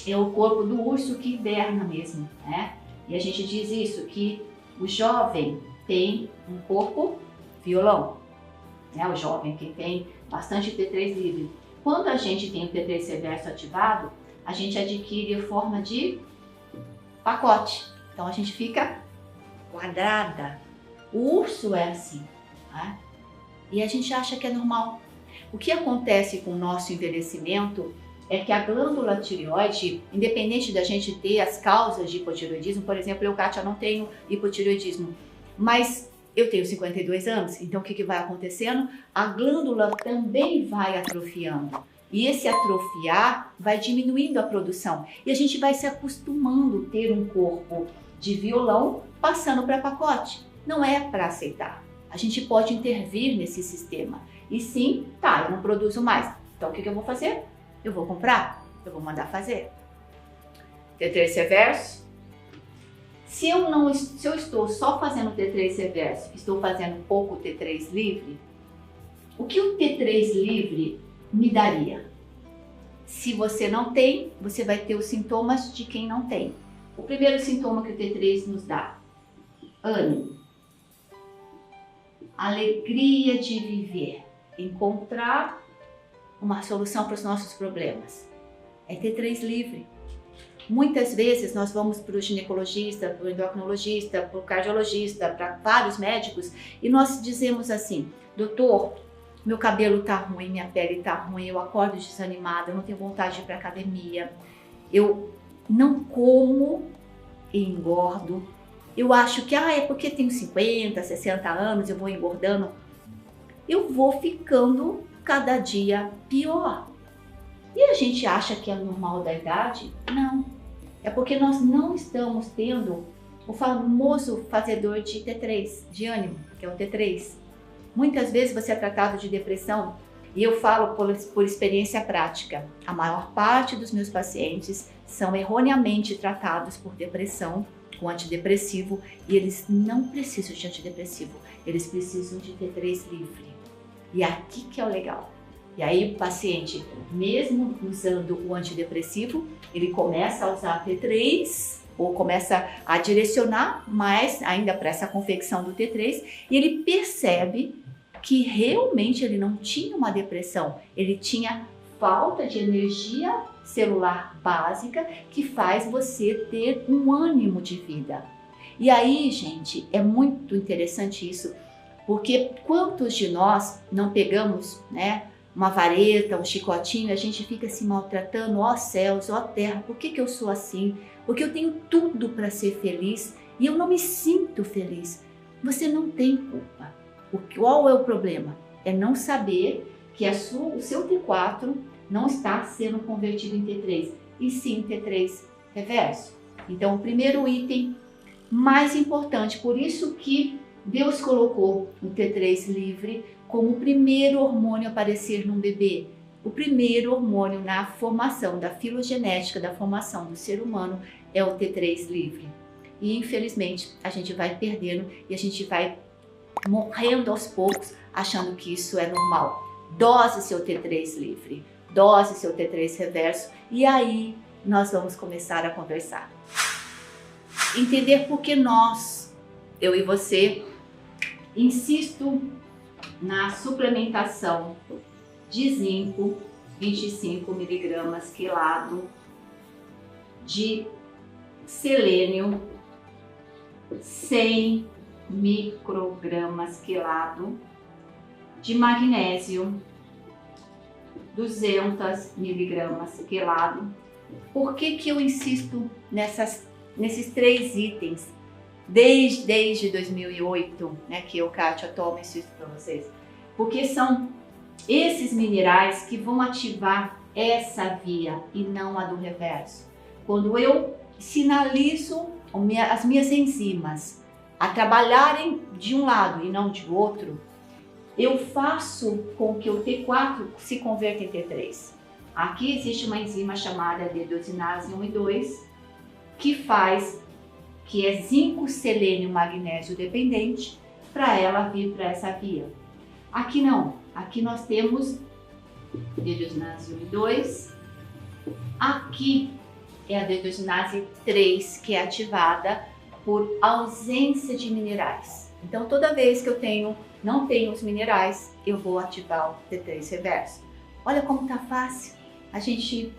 Speaker 1: é o corpo do urso que hiberna mesmo, né? E a gente diz isso, que o jovem tem um corpo violão, né? O jovem que tem bastante T3 livre. Quando a gente tem o T3 reverso ativado, a gente adquire a forma de pacote. Então a gente fica quadrada. O urso é assim, né? E a gente acha que é normal. O que acontece com o nosso envelhecimento é que a glândula tireoide, independente da gente ter as causas de hipotireoidismo, por exemplo, eu, Kátia, não tenho hipotireoidismo, mas eu tenho 52 anos, então o que vai acontecendo? A glândula também vai atrofiando. E esse atrofiar vai diminuindo a produção. E a gente vai se acostumando a ter um corpo de violão passando para pacote. Não é para aceitar. A gente pode intervir nesse sistema. E sim, tá, eu não produzo mais. Então o que eu vou fazer? Eu vou comprar, eu vou mandar fazer. T3 reverso. Se eu estou só fazendo T3 reverso, estou fazendo pouco T3 livre, o que o T3 livre me daria? Se você não tem, você vai ter os sintomas de quem não tem. O primeiro sintoma que o T3 nos dá: ânimo, alegria de viver, encontrar uma solução para os nossos problemas. É T3 livre. Muitas vezes nós vamos para o ginecologista, para o endocrinologista, para o cardiologista, para vários médicos e nós dizemos assim: doutor, meu cabelo tá ruim, minha pele tá ruim, eu acordo desanimada, eu não tenho vontade de ir para academia, eu não como e engordo, eu acho que é porque tenho 50, 60 anos, eu vou engordando, eu vou ficando cada dia pior. E a gente acha que é normal da idade? Não. É porque nós não estamos tendo o famoso fazedor de T3, de ânimo, que é o T3. Muitas vezes você é tratado de depressão e eu falo por experiência prática. A maior parte dos meus pacientes são erroneamente tratados por depressão com antidepressivo e eles não precisam de antidepressivo, eles precisam de T3 livre. E aqui que é o legal. E aí o paciente, mesmo usando o antidepressivo, ele começa a usar T3 ou começa a direcionar mais ainda para essa confecção do T3 e ele percebe que realmente ele não tinha uma depressão, ele tinha falta de energia celular básica que faz você ter um ânimo de vida. E aí, gente, é muito interessante isso, porque quantos de nós não pegamos, né, uma vareta, um chicotinho, a gente fica se maltratando, ó céus, ó terra, por que eu sou assim? Porque eu tenho tudo para ser feliz e eu não me sinto feliz. Você não tem culpa. Qual é o problema? É não saber que o seu T4 não está sendo convertido em T3, e sim T3 reverso. Então, o primeiro item mais importante, por isso que Deus colocou o T3 livre como o primeiro hormônio a aparecer num bebê, o primeiro hormônio na formação da filogenética, da formação do ser humano, é o T3 livre. E infelizmente a gente vai perdendo e a gente vai morrendo aos poucos achando que isso é normal. Dose seu T3 livre, dose seu T3 reverso e aí nós vamos começar a conversar. Entender por que nós eu e você, insisto na suplementação de zinco, 25 miligramas quelado, de selênio, 100 microgramas quelado, de magnésio, 200 miligramas quelado. Por que eu insisto nesses 3 itens desde 2008, né, que eu, Kátia, tomo e insisto para vocês? Porque são esses minerais que vão ativar essa via e não a do reverso. Quando eu sinalizo as minhas enzimas a trabalharem de um lado e não de outro, eu faço com que o T4 se converta em T3. Aqui existe uma enzima chamada adenossinase 1 e 2, que é zinco, selênio, magnésio dependente, para ela vir para essa via. Aqui não, aqui nós temos adenossinase 1 e 2, aqui é a adenossinase 3, que é ativada por ausência de minerais. Então, toda vez que eu não tenho os minerais, eu vou ativar o T3 reverso. Olha como tá fácil a gente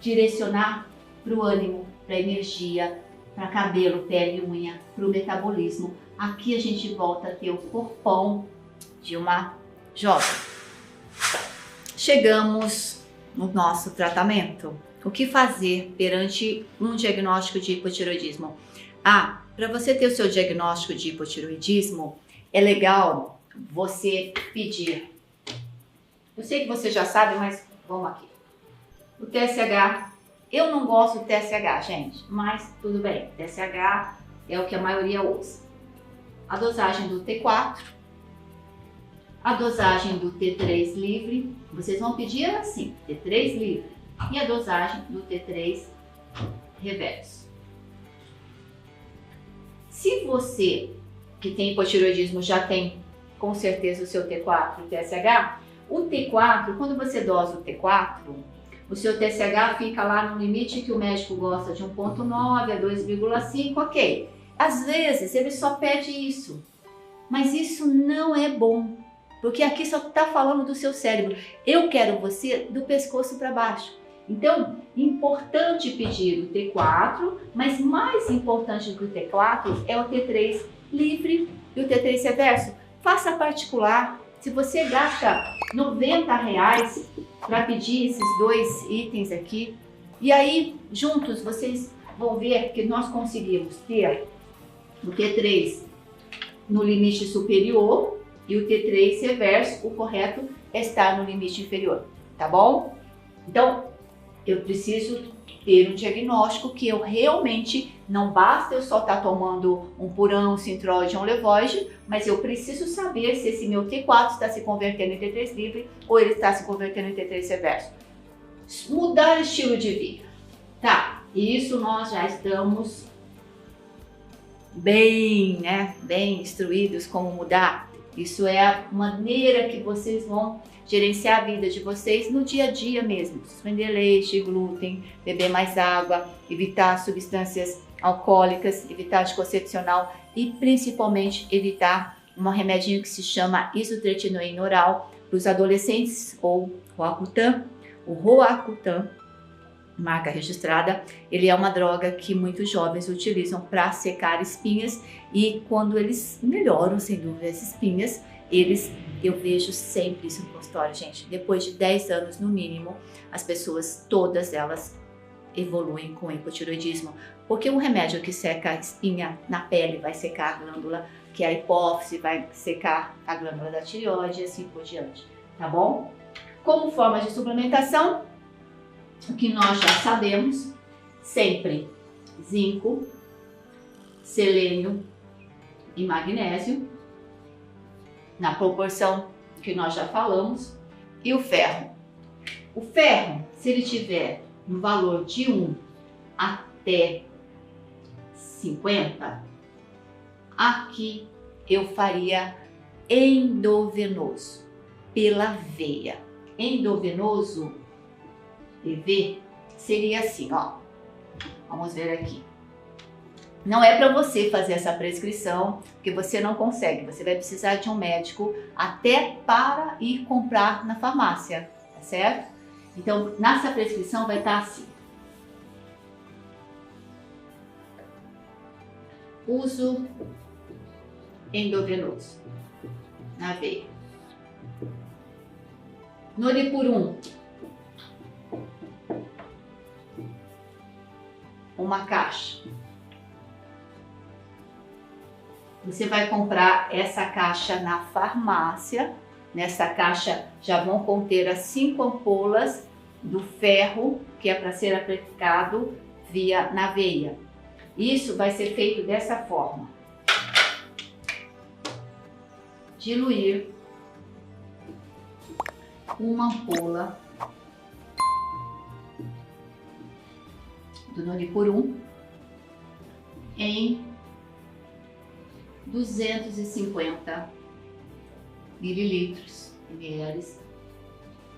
Speaker 1: direcionar para o ânimo, para a energia, para cabelo, pele e unha, para o metabolismo. Aqui a gente volta a ter o corpão de uma jovem. Chegamos no nosso tratamento. O que fazer perante um diagnóstico de hipotireoidismo? Para você ter o seu diagnóstico de hipotireoidismo, é legal você pedir. Eu sei que você já sabe, mas vamos aqui. O TSH, eu não gosto do TSH, gente, mas tudo bem. TSH é o que a maioria usa. A dosagem do T4, a dosagem do T3 livre, vocês vão pedir assim, T3 livre, e a dosagem do T3 reverso. Se você que tem hipotireoidismo já tem com certeza o seu T4 e o TSH, o T4, quando você dosa o T4, o seu TSH fica lá no limite que o médico gosta de 1,9 a 2,5, ok. Às vezes ele só pede isso, mas isso não é bom, porque aqui só está falando do seu cérebro. Eu quero você do pescoço para baixo. Então, importante pedir o T4, mas mais importante do que o T4 é o T3 livre e o T3 reverso. Faça particular. Se você gasta R$90 para pedir esses 2 itens aqui, e aí juntos vocês vão ver que nós conseguimos ter o T3 no limite superior e o T3 reverso, o correto é estar no limite inferior, tá bom? Então, eu preciso ter um diagnóstico que eu realmente, não basta eu só estar tomando um Purão, um Synthroid, um Levoide, mas eu preciso saber se esse meu T4 está se convertendo em T3 livre ou ele está se convertendo em T3 reverso. Mudar o estilo de vida. Tá, isso nós já estamos bem instruídos como mudar. Isso é a maneira que vocês vão gerenciar a vida de vocês no dia a dia mesmo. Suspender leite, glúten, beber mais água, evitar substâncias alcoólicas, evitar anticoncepcional e principalmente evitar um remedinho que se chama isotretinoína oral para os adolescentes, ou Roacutan. O Roacutan, marca registrada, ele é uma droga que muitos jovens utilizam para secar espinhas, e quando eles melhoram, sem dúvida, as espinhas, eu vejo sempre isso no consultório, gente. Depois de 10 anos, no mínimo, as pessoas, todas elas, evoluem com hipotireoidismo. Porque um remédio que seca a espinha na pele vai secar a glândula, que é a hipófise, vai secar a glândula da tireoide e assim por diante, tá bom? Como forma de suplementação, o que nós já sabemos, sempre zinco, selênio e magnésio, na proporção que nós já falamos, e o ferro. O ferro, se ele tiver no valor de 1 até 50, aqui eu faria endovenoso, pela veia. Endovenoso, PV, seria assim, ó. Vamos ver aqui. Não é para você fazer essa prescrição, porque você não consegue. Você vai precisar de um médico até para ir comprar na farmácia, tá certo? Então, nessa prescrição vai estar assim. Uso endovenoso na veia. Noripurum, uma caixa. Você vai comprar essa caixa na farmácia. Nessa caixa já vão conter as 5 ampolas do ferro que é para ser aplicado na veia. Isso vai ser feito dessa forma. Diluir uma ampola do Noripurum em 250 mililitros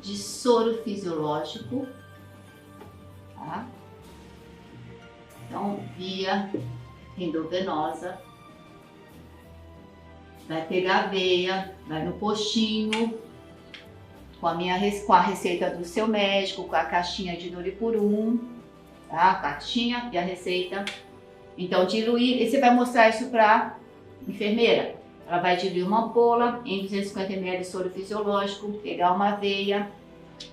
Speaker 1: de soro fisiológico, tá? Então, via endovenosa, vai pegar a veia, vai no postinho, com a receita do seu médico, com a caixinha de Noripurum, tá? A caixinha e a receita. Então, diluir, e você vai mostrar isso para enfermeira. Ela vai diluir uma ampola em 250 ml de soro fisiológico, pegar uma veia,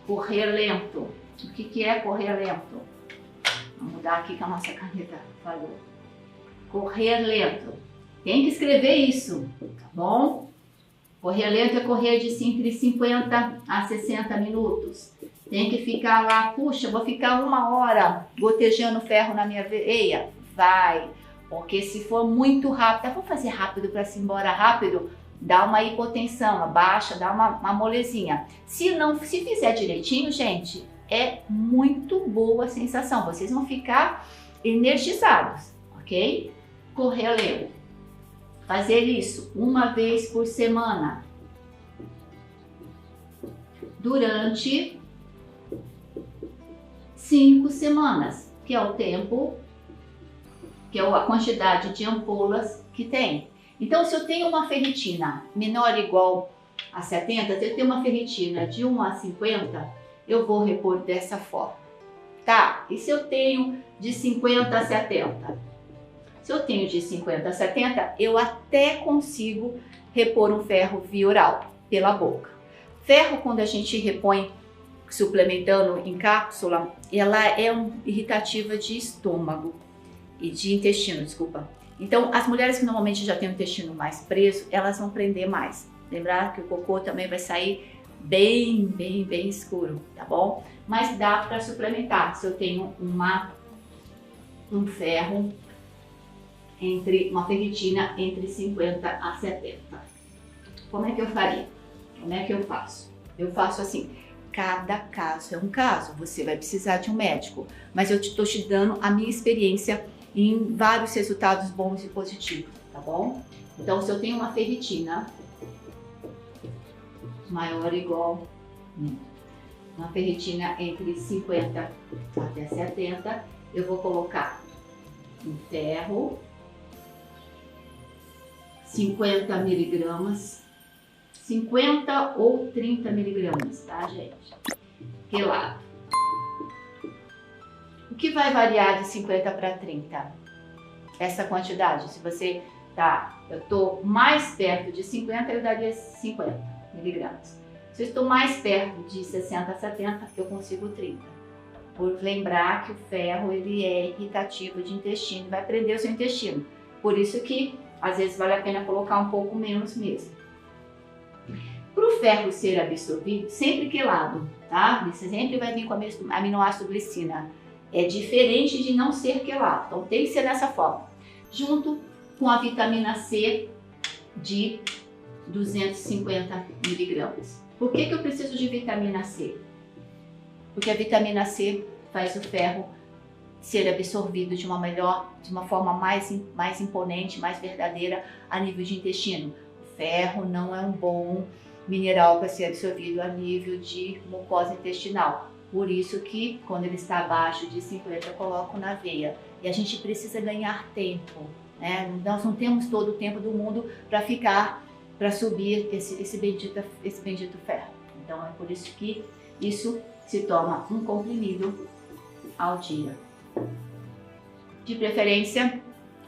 Speaker 1: correr lento. O que é correr lento? Vamos mudar aqui que a nossa caneta falou. Correr lento. Tem que escrever isso, tá bom? Correr lento é correr de entre 50 a 60 minutos. Tem que ficar lá, puxa, vou ficar 1 hora gotejando ferro na minha veia. Vai, porque se for muito rápido, vou fazer rápido para se ir embora rápido, dá uma hipotensão, abaixa, dá uma molezinha. Se fizer direitinho, gente, é muito boa a sensação. Vocês vão ficar energizados, ok? Correr lento. Fazer isso 1 vez por semana durante 5 semanas, que é o tempo, que é a quantidade de ampolas que tem. Então, se eu tenho uma ferritina menor ou igual a 70, se eu tenho uma ferritina de 1 a 50, eu vou repor dessa forma, tá? E se eu tenho de 50 a 70? Se eu tenho de 50 a 70, eu até consigo repor um ferro via oral, pela boca. Ferro, quando a gente repõe suplementando em cápsula, ela é irritativa de estômago e de intestino, desculpa. Então, as mulheres que normalmente já têm o intestino mais preso, elas vão prender mais. Lembrar que o cocô também vai sair bem escuro, tá bom? Mas dá para suplementar. Se eu tenho um ferro uma ferritina entre 50 a 70. Como é que eu faria? Como é que eu faço? Eu faço assim, cada caso é um caso, você vai precisar de um médico, mas eu estou te dando a minha experiência em vários resultados bons e positivos, tá bom? Então, se eu tenho uma ferritina maior ou igual, uma ferritina entre 50 até 70, eu vou colocar um ferro, 50 miligramas, 50 ou 30 miligramas, tá, gente? Quelado. O que vai variar de 50 para 30? Essa quantidade. Se você eu estou mais perto de 50, eu daria 50 miligramas. Se eu estou mais perto de 60 a 70, eu consigo 30. Por lembrar que o ferro, ele é irritativo de intestino, vai prender o seu intestino. Por isso que às vezes vale a pena colocar um pouco menos mesmo. Para o ferro ser absorvido, sempre quelado, tá? Você sempre vai vir com a aminoácido glicina. É diferente de não ser quelado, então tem que ser dessa forma. Junto com a vitamina C de 250 miligramas. Por que eu preciso de vitamina C? Porque a vitamina C faz o ferro ser absorvido de uma forma mais imponente, mais verdadeira a nível de intestino. O ferro não é um bom mineral para ser absorvido a nível de mucosa intestinal. Por isso que quando ele está abaixo de 50, eu coloco na veia. E a gente precisa ganhar tempo, né? Nós não temos todo o tempo do mundo para subir esse bendito ferro. Então é por isso que isso se toma um comprimido ao dia. De preferência,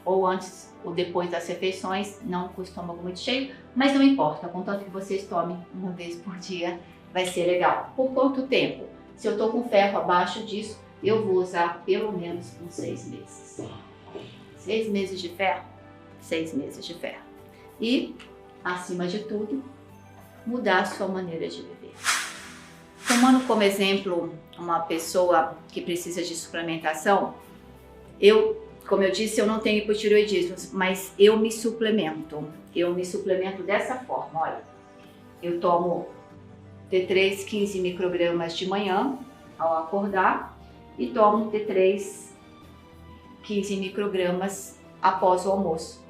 Speaker 1: ou antes ou depois das refeições, não com o estômago muito cheio, mas não importa, contanto que vocês tomem uma vez por dia, vai ser legal. Por quanto tempo? Se eu estou com ferro abaixo disso, eu vou usar pelo menos uns 6 meses. 6 meses de ferro, 6 meses de ferro. E, acima de tudo, mudar a sua maneira de viver. Tomando como exemplo uma pessoa que precisa de suplementação, como eu disse, eu não tenho hipotireoidismo, mas eu me suplemento. Eu me suplemento dessa forma, olha. Eu tomo T3 15 microgramas de manhã, ao acordar, e tomo T3 15 microgramas após o almoço.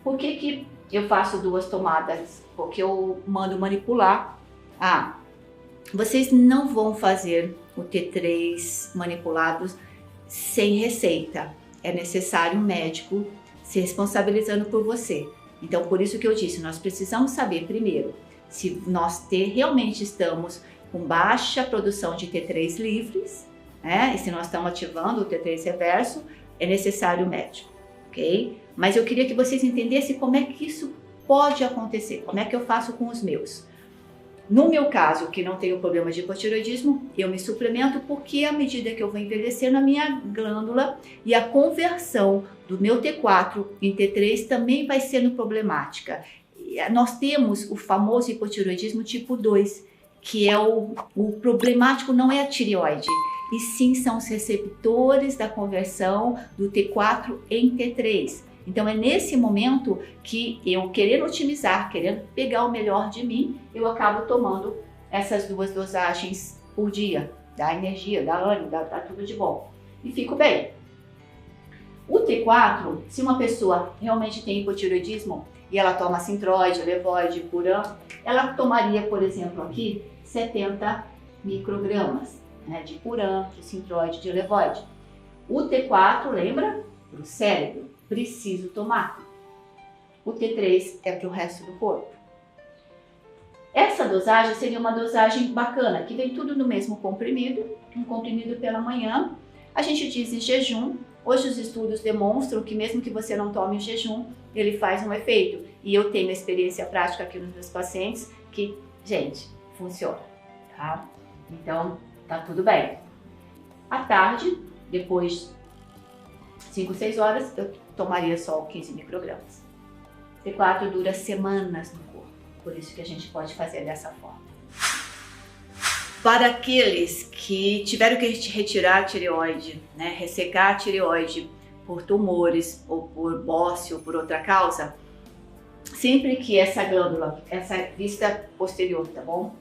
Speaker 1: Por que eu faço 2 tomadas? Porque eu mando manipular. Vocês não vão fazer o T3 manipulados sem receita. É necessário um médico se responsabilizando por você. Então, por isso que eu disse, nós precisamos saber primeiro se nós realmente estamos com baixa produção de T3 livres, né? E se nós estamos ativando o T3 reverso, é necessário um médico, ok? Mas eu queria que vocês entendessem como é que isso pode acontecer, como é que eu faço com os meus. No meu caso, que não tenho problema de hipotireoidismo, eu me suplemento porque à medida que eu vou envelhecendo, a minha glândula e a conversão do meu T4 em T3 também vai sendo problemática. Nós temos o famoso hipotireoidismo tipo 2, que é o problemático não é a tireoide, e sim são os receptores da conversão do T4 em T3. Então é nesse momento que eu, querendo otimizar, querendo pegar o melhor de mim, eu acabo tomando essas 2 dosagens por dia. Dá energia, dá ânimo, dá tudo de bom. E fico bem. O T4, se uma pessoa realmente tem hipotireoidismo e ela toma Synthroid, Levoide, Puran, ela tomaria, por exemplo, aqui 70 microgramas, né, de Puran, de Synthroid, de Levoide. O T4, lembra? Para o cérebro. Preciso tomar. O T3 é para o resto do corpo. Essa dosagem seria uma dosagem bacana, que vem tudo no mesmo comprimido, um comprimido pela manhã. A gente diz em jejum. Hoje os estudos demonstram que mesmo que você não tome em jejum, ele faz um efeito. E eu tenho experiência prática aqui nos meus pacientes que, gente, funciona, tá? Então, tá tudo bem. À tarde, depois 5, 6 horas, eu tomaria só 15 microgramas. T4 dura semanas no corpo, por isso que a gente pode fazer dessa forma. Para aqueles que tiveram que retirar a tireoide, né, ressecar a tireoide por tumores ou por bócio ou por outra causa, sempre que essa glândula, essa vista posterior, tá bom?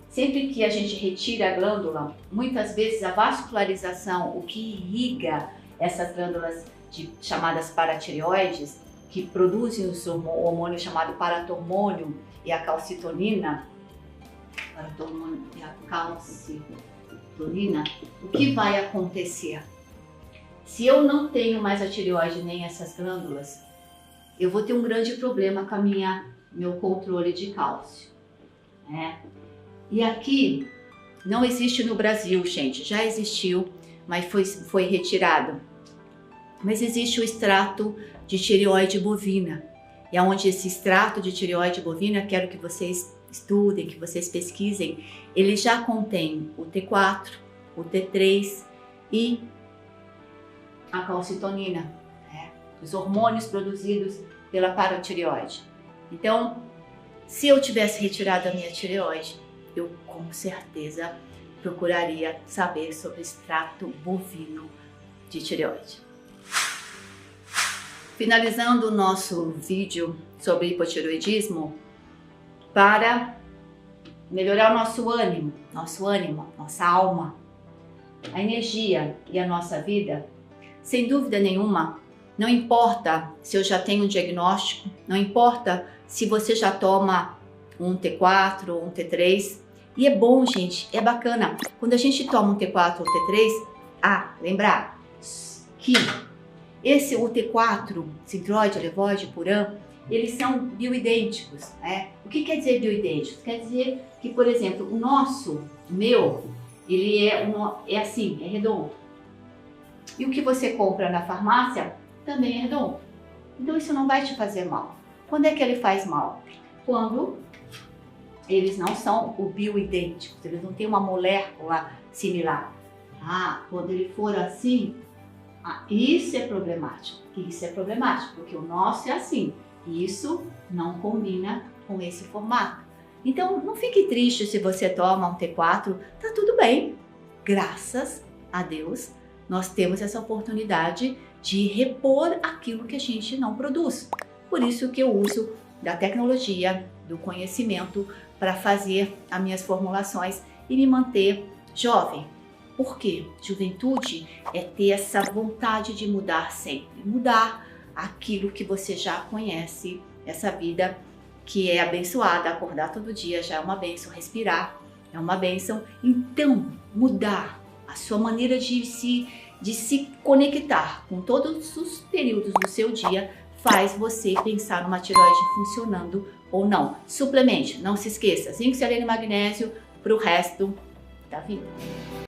Speaker 1: Sempre que a gente retira a glândula, muitas vezes a vascularização, o que irriga essas glândulas chamadas paratireoides, que produzem o hormônio chamado paratormônio e a calcitonina, o que vai acontecer? Se eu não tenho mais a tireoide nem essas glândulas, eu vou ter um grande problema com meu controle de cálcio, né? E aqui não existe no Brasil, gente, já existiu, mas foi retirado. Mas existe o extrato de tireoide bovina. E onde esse extrato de tireoide bovina, quero que vocês estudem, que vocês pesquisem, ele já contém o T4, o T3 e a calcitonina, né? Os hormônios produzidos pela paratireoide. Então, se eu tivesse retirado a minha tireoide, eu com certeza procuraria saber sobre o extrato bovino de tireoide. Finalizando o nosso vídeo sobre hipotireoidismo, para melhorar o nosso ânimo, nossa alma, a energia e a nossa vida, sem dúvida nenhuma, não importa se eu já tenho um diagnóstico, não importa se você já toma um T4 ou um T3, E é bom, gente, é bacana. Quando a gente toma um T4 ou T3, lembrar que o T4, Synthroid, Levoide, Puran, eles são bioidênticos, né? O que quer dizer bioidênticos? Quer dizer que, por exemplo, o meu, ele é assim, é redondo. E o que você compra na farmácia também é redondo. Então isso não vai te fazer mal. Quando é que ele faz mal? Quando eles não são bioidênticos, eles não têm uma molécula similar. Quando ele for assim, isso é problemático. Isso é problemático, porque o nosso é assim. Isso não combina com esse formato. Então, não fique triste se você toma um T4, tá tudo bem. Graças a Deus, nós temos essa oportunidade de repor aquilo que a gente não produz. Por isso que eu uso da tecnologia, do conhecimento para fazer as minhas formulações e me manter jovem. Por quê? Juventude é ter essa vontade de mudar sempre, mudar aquilo que você já conhece, essa vida que é abençoada, acordar todo dia já é uma bênção, respirar é uma bênção. Então, mudar a sua maneira de se conectar com todos os períodos do seu dia faz você pensar numa tireoide funcionando ou não. Suplemente, não se esqueça, zinco, selênio e magnésio para o resto da vida.